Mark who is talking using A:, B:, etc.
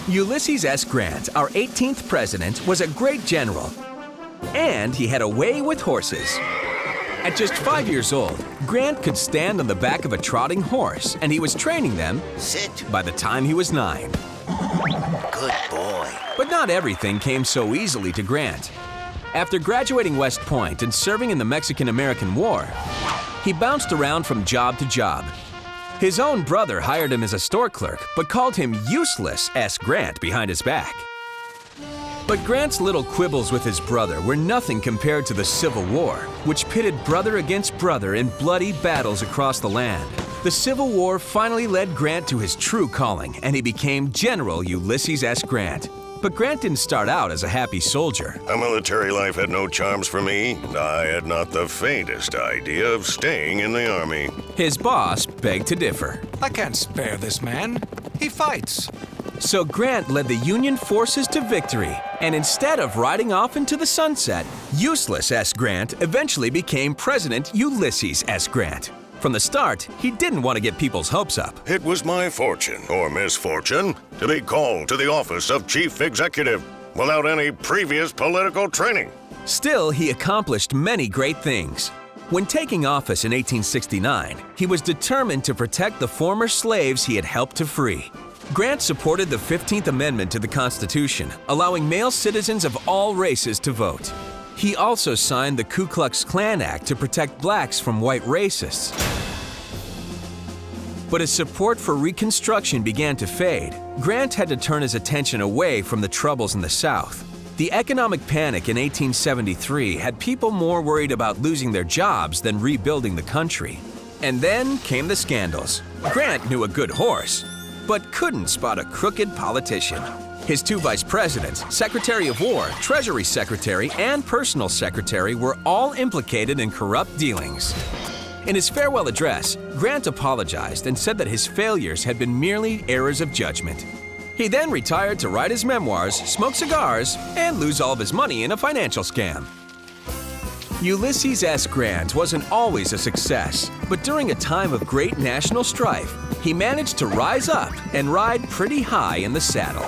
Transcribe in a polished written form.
A: Ulysses S. Grant, our 18th president, was a great general. And he had a way with horses. At just 5 years old, Grant could stand on the back of a trotting horse, and he was training them
B: Sit.
A: by the time he was 9.
B: Good boy.
A: But not everything came so easily to Grant. After graduating West Point and serving in the Mexican-American War, he bounced around from job to job. His own brother hired him as a store clerk, but called him Useless S. Grant behind his back. But Grant's little quibbles with his brother were nothing compared to the Civil War, which pitted brother against brother in bloody battles across the land. The Civil War finally led Grant to his true calling, and he became General Ulysses S. Grant. But Grant didn't start out as a happy soldier.
C: A military life had no charms for me, and I had not the faintest idea of staying in the Army.
A: His boss begged to differ.
D: I can't spare this man. He fights.
A: So Grant led the Union forces to victory, and instead of riding off into the sunset, Useless S. Grant eventually became President Ulysses S. Grant. From the start, he didn't want to get people's hopes up.
C: It was my fortune, or misfortune, to be called to the office of Chief Executive without any previous political training.
A: Still, he accomplished many great things. When taking office in 1869, he was determined to protect the former slaves he had helped to free. Grant supported the 15th Amendment to the Constitution, allowing male citizens of all races to vote. He also signed the Ku Klux Klan Act to protect blacks from white racists. But as support for Reconstruction began to fade, Grant had to turn his attention away from the troubles in the South. The economic panic in 1873 had people more worried about losing their jobs than rebuilding the country. And then came the scandals. Grant knew a good horse, but couldn't spot a crooked politician. His 2 vice presidents, Secretary of War, Treasury Secretary, and Personal Secretary were all implicated in corrupt dealings. In his farewell address, Grant apologized and said that his failures had been merely errors of judgment. He then retired to write his memoirs, smoke cigars, and lose all of his money in a financial scam. Ulysses S. Grant wasn't always a success, but during a time of great national strife, he managed to rise up and ride pretty high in the saddle.